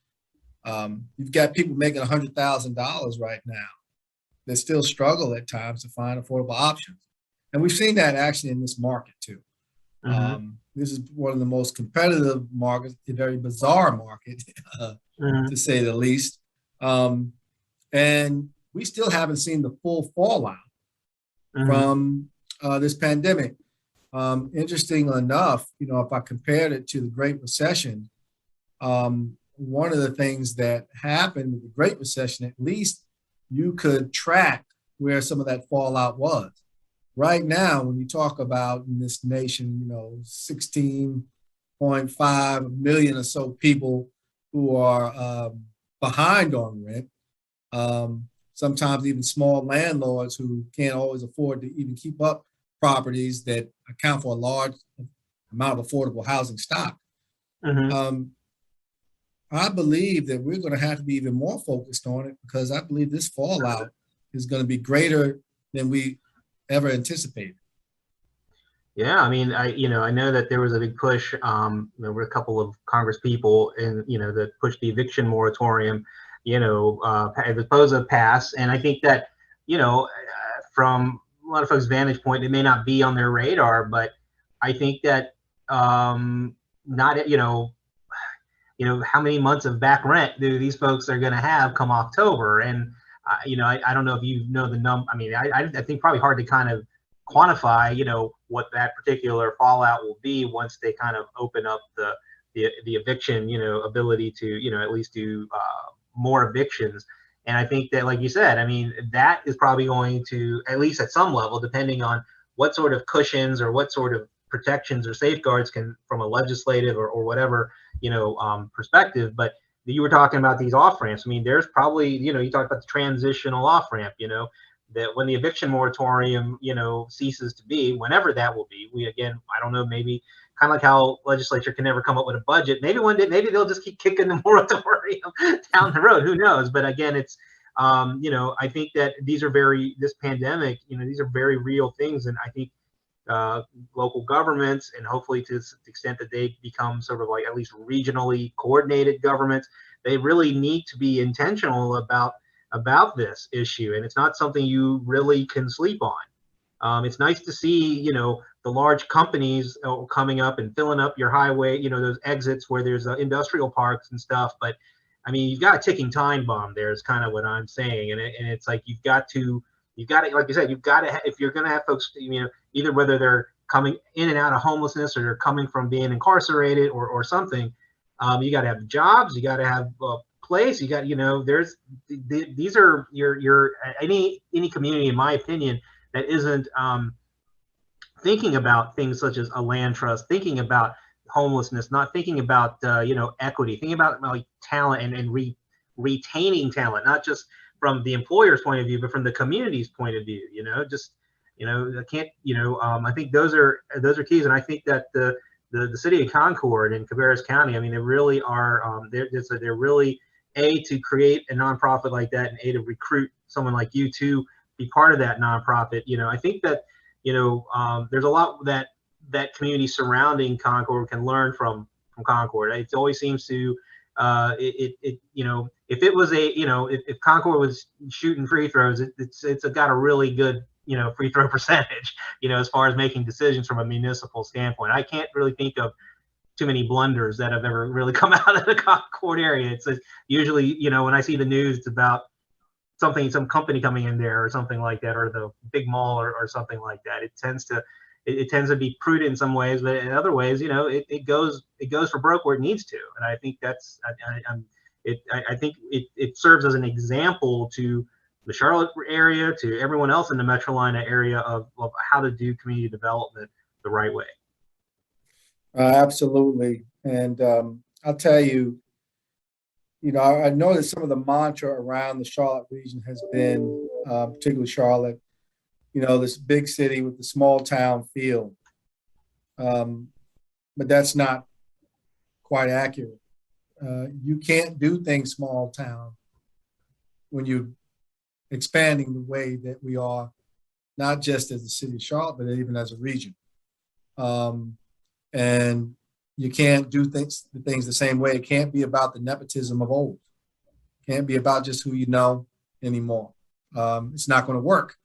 You've got people making $100,000 right now that still struggle at times to find affordable options. And we've seen that actually in this market too. This is one of the most competitive markets, a very bizarre market, to say the least. And we still haven't seen the full fallout Mhm. from this pandemic. Interesting enough, if I compared it to the Great Recession, one of the things that happened with the Great Recession, at least you could track where some of that fallout was. Right now, when you talk about in this nation, 16.5 million or so people who are behind on rent, sometimes even small landlords who can't always afford to even keep up properties that account for a large amount of affordable housing stock. Mhm. I believe that we're going to have to be even more focused on it because I believe this fallout is going to be greater than we ever anticipated. Yeah, I mean, I know that there was a big push. There were a couple of Congress people, that pushed the eviction moratorium, as opposed to pass. And I think that, from a lot of folks' vantage point, it may not be on their radar, but I think that not, how many months of back rent do these folks are going to have come October? And I don't know if you know the number. I mean, I think probably hard to kind of quantify, what that particular fallout will be once they kind of open up the eviction, ability to, at least do more evictions. And I think that, like you said, I mean, that is probably going to, at least at some level, depending on what sort of cushions or what sort of protections or safeguards can, from a legislative or whatever, perspective. But you were talking about these off ramps. I mean, there's probably, you talked about the transitional off ramp, that when the eviction moratorium, ceases to be, whenever that will be, I don't know, maybe kind of like how legislature can never come up with a budget. Maybe one day, maybe they'll just keep kicking the moratorium down the road. Who knows? But again, it's, I think that this pandemic, these are very real things. And I think local governments, and hopefully to the extent that they become sort of like at least regionally coordinated governments, they really need to be intentional about this issue. And it's not something you really can sleep on. It's nice to see, the large companies coming up and filling up your highway, those exits where there's industrial parks and stuff. But I mean, you've got a ticking time bomb there is kind of what I'm saying. And it's like, you've got to, like you said, you've got to, if you're going to have folks, either whether they're coming in and out of homelessness or they're coming from being incarcerated or something, you got to have jobs, you got to have place, you got, these are your any community, in my opinion, that isn't thinking about things such as a land trust, thinking about homelessness, not thinking about equity, thinking about like talent and retaining talent, not just from the employer's point of view, but from the community's point of view. I can't, I think those are keys. And I think that the city of Concord and Cabarrus County, I mean, they really are, they're really to create a nonprofit like that, and to recruit someone like you to be part of that nonprofit. I think that, there's a lot that community surrounding Concord can learn from Concord. It always seems to, if it was if Concord was shooting free throws, it's got a really good, free throw percentage, as far as making decisions from a municipal standpoint. I can't really think of too many blunders that have ever really come out of the Concord area. It's usually, when I see the news, it's about some company coming in there or something like that, or the big mall or something like that. It tends to be prudent in some ways, but in other ways, it goes for broke where it needs to. And I think that's, I think it serves as an example to the Charlotte area, to everyone else in the Metrolina area of how to do community development the right way. Absolutely. And I'll tell you, I know that some of the mantra around the Charlotte region has been, particularly Charlotte, this big city with the small town feel. But that's not quite accurate. You can't do things small town when you're expanding the way that we are, not just as the city of Charlotte, but even as a region. And you can't do things the same way. It can't be about the nepotism of old. It can't be about just who you know anymore. It's not going to work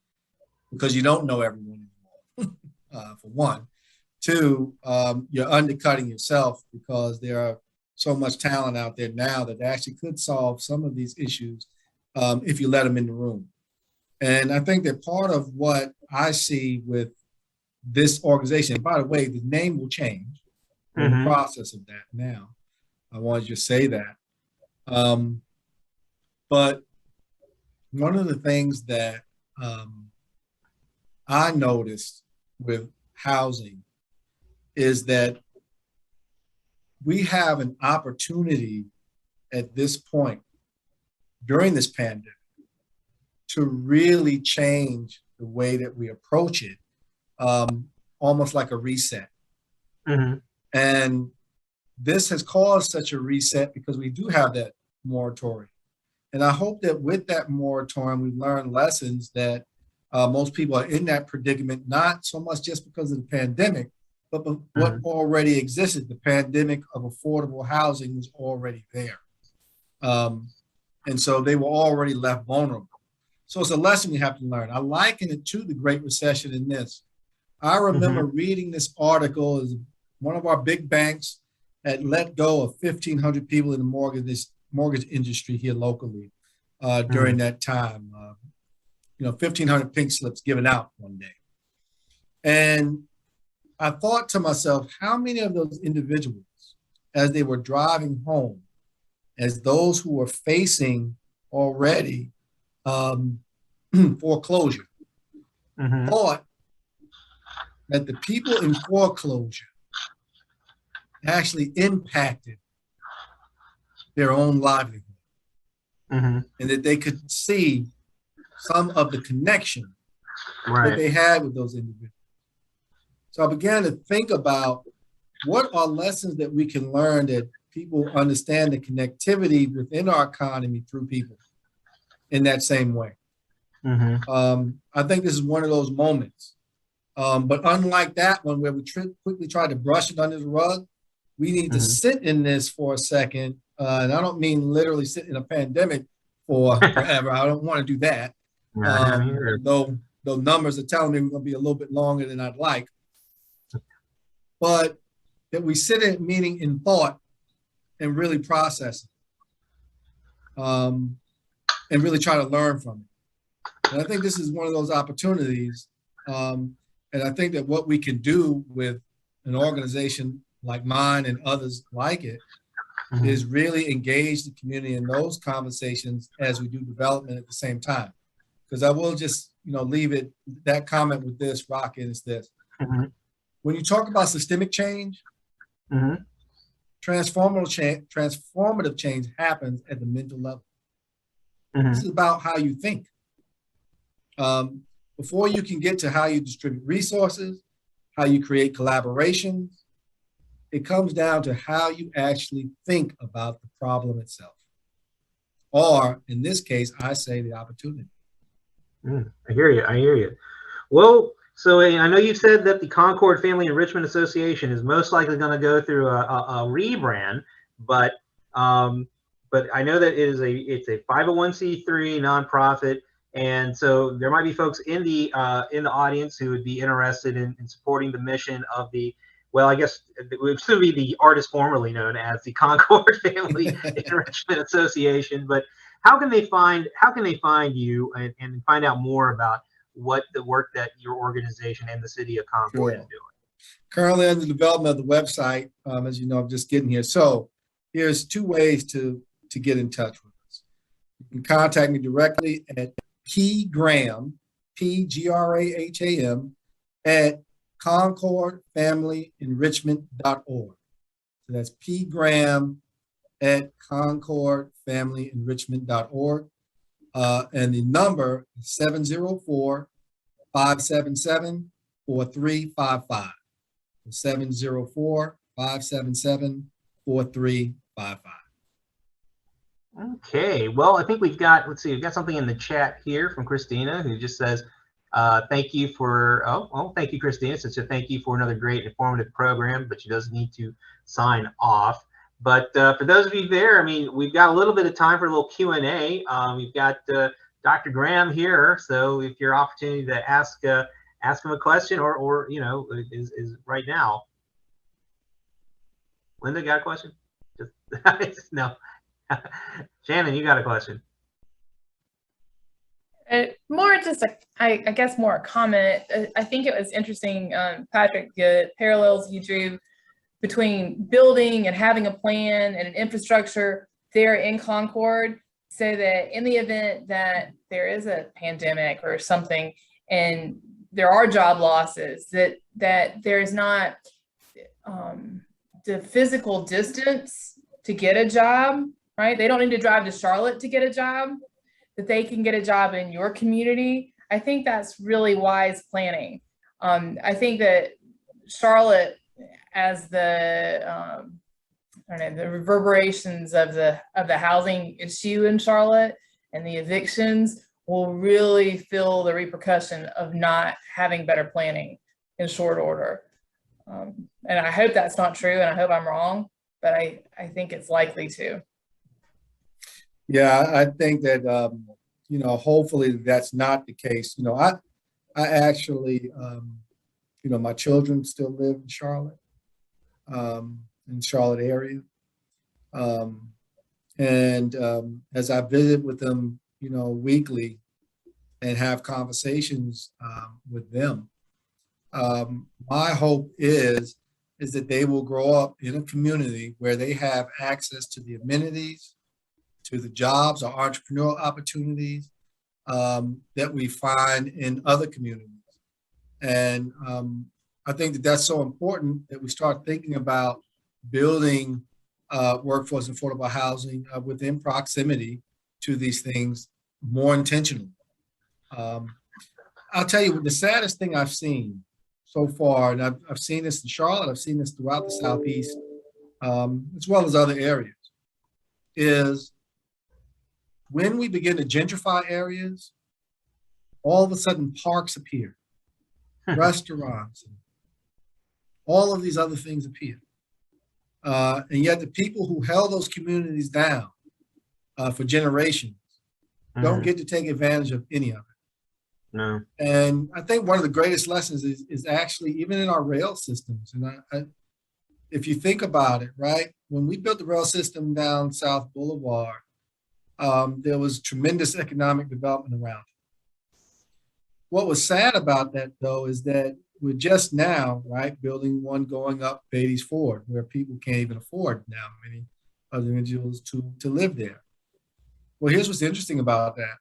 because you don't know everyone anymore, for one. Two, you're undercutting yourself because there are so much talent out there now that actually could solve some of these issues if you let them in the room. And I think that part of what I see with this organization, and by the way, the name will change. We're in the process of that now. I wanted to say that. But one of the things that I noticed with housing is that we have an opportunity at this point during this pandemic to really change the way that we approach it, almost like a reset. And this has caused such a reset because we do have that moratorium. And I hope that with that moratorium, we learn lessons that most people are in that predicament, not so much just because of the pandemic, but what already existed. The pandemic of affordable housing was already there. And so they were already left vulnerable. So it's a lesson we have to learn. I liken it to the Great Recession in this. I remember reading this article as one of our big banks had let go of 1,500 people in the mortgage industry here locally during that time. 1,500 pink slips given out one day. And I thought to myself, how many of those individuals, as they were driving home, as those who were facing already foreclosure, thought that the people in foreclosure actually impacted their own livelihood, and that they could see some of the connection that they had with those individuals. So I began to think about what are lessons that we can learn that people understand the connectivity within our economy through people in that same way. I think this is one of those moments. But unlike that one where we quickly try to brush it under the rug, we need to sit in this for a second. And I don't mean literally sit in a pandemic for forever. I don't want to do that. Though numbers are telling me we're going to be a little bit longer than I'd like. But that we sit in meaning in thought and really process it. And really try to learn from it. And I think this is one of those opportunities. And I think that what we can do with an organization like mine and others like it is really engage the community in those conversations as we do development at the same time. Because I will just, leave it, that comment with this, Rocket, is this. When you talk about systemic change, transformative change happens at the mental level. This is about how you think. Before you can get to how you distribute resources, how you create collaborations, it comes down to how you actually think about the problem itself. Or in this case, I say the opportunity. I hear you. Well, so I know you said that the Concord Family Enrichment Association is most likely going to go through a rebrand, but I know that it's a 501c3 nonprofit, and so there might be folks in the audience who would be interested in supporting the mission of the, well, I guess it would still be the artist formerly known as the Concord Family Enrichment Association. But how can they find you and find out more about what the work that your organization and the City of Concord is doing? Currently under development of the website, as you know, I'm just getting here. So here's two ways to get in touch with us. You can contact me directly at pgraham, P-G-R-A-H-A-M, at concordfamilyenrichment.org. So that's pgraham at concordfamilyenrichment.org. And the number is 704-577-4355. 704-577-4355. Okay, well, I think we've got something in the chat here from Christina, who just says, thank you for, thank you, Christina. It's a thank you for another great informative program, but she does need to sign off. But for those of you there, we've got a little bit of time for a little Q&A. We've got Dr. Graham here, so if your opportunity to ask him a question or is right now. Linda, got a question? No. Shannon, you got a question? More just I guess more a comment. I think it was interesting, Patrick, the parallels you drew between building and having a plan and an infrastructure there in Concord, so that in the event that there is a pandemic or something and there are job losses, that there is not the physical distance to get a job, right? They don't need to drive to Charlotte to get a job, that they can get a job in your community. I think that's really wise planning. I think that Charlotte, as the I don't know, the reverberations of the housing issue in Charlotte and the evictions, will really feel the repercussion of not having better planning in short order. And I hope that's not true, and I hope I'm wrong, but I think it's likely to. Yeah, I think that, hopefully that's not the case. I actually, my children still live in Charlotte, in Charlotte area. As I visit with them, weekly and have conversations with them, my hope is that they will grow up in a community where they have access to the amenities, to the jobs or entrepreneurial opportunities that we find in other communities. And I think that that's so important that we start thinking about building workforce and affordable housing within proximity to these things more intentionally. I'll tell you, the saddest thing I've seen so far, and I've seen this in Charlotte, I've seen this throughout the Southeast, as well as other areas, is when we begin to gentrify areas, all of a sudden parks appear, restaurants, and all of these other things appear. And yet the people who held those communities down for generations don't get to take advantage of any of it. No. And I think one of the greatest lessons is actually even in our rail systems. And if you think about it, right, when we built the rail system down South Boulevard, there was tremendous economic development around it. What was sad about that, though, is that we're just now, right, building one going up Beatty's Ford, where people can't even afford now, many other individuals to live there. Well, here's what's interesting about that.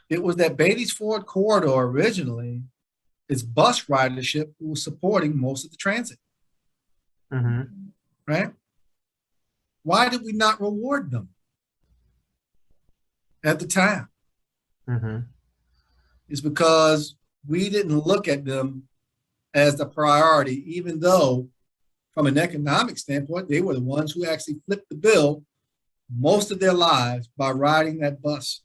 It was that Beatty's Ford corridor originally, its bus ridership was supporting most of the transit. Right? Why did we not reward them at the time? It's because we didn't look at them as the priority, even though from an economic standpoint, they were the ones who actually flipped the bill most of their lives by riding that bus.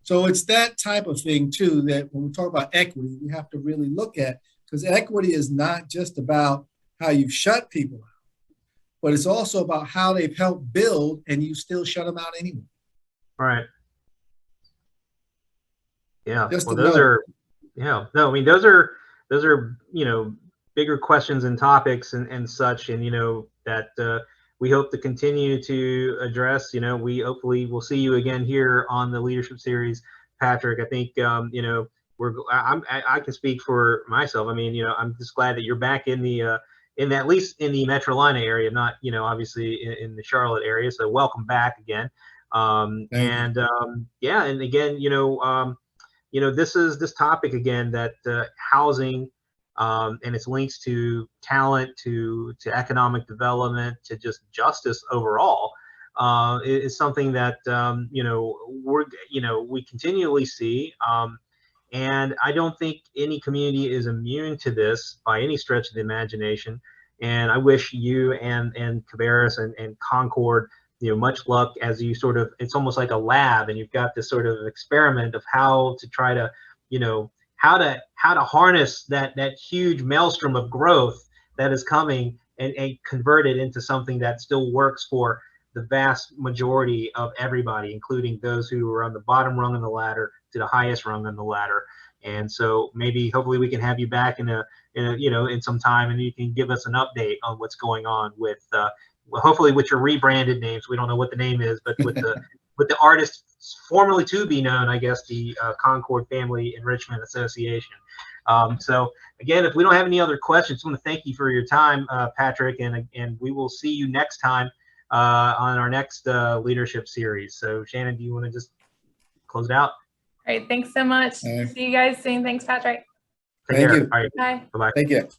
So it's that type of thing too, that when we talk about equity, we have to really look at, because equity is not just about how you've shut people out, but it's also about how they've helped build and you still shut them out anyway. Right. Yeah. Just well, those are, yeah, no, I mean, those are, bigger questions and topics and such, and, that we hope to continue to address. We hopefully will see you again here on the Leadership Series, Patrick. I think, I can speak for myself. I mean, I'm just glad that you're back in the, at least in the Metrolina area, not, obviously in the Charlotte area. So welcome back again. Yeah, and again, this topic again, that housing and its links to talent, to economic development, to just justice overall, is something that we continually see, and I don't think any community is immune to this by any stretch of the imagination. And I wish you and Cabarrus and Concord much luck as you sort of, it's almost like a lab, and you've got this sort of experiment of how to try to, how to harness that huge maelstrom of growth that is coming and convert it into something that still works for the vast majority of everybody, including those who are on the bottom rung of the ladder to the highest rung on the ladder. And so maybe, hopefully, we can have you back in some time, and you can give us an update on what's going on with, hopefully with your rebranded names. We don't know what the name is, but with the with the artist formerly to be known, I guess, the Concord Family Enrichment Association. So again, if we don't have any other questions, I want to thank you for your time, Patrick, and we will see you next time on our next leadership series. So Shannon, do you want to just close it out? All right, thanks so much. All right. See you guys soon. Thanks, Patrick. Take Thank care. you. All right. Bye. Bye-bye. Thank you.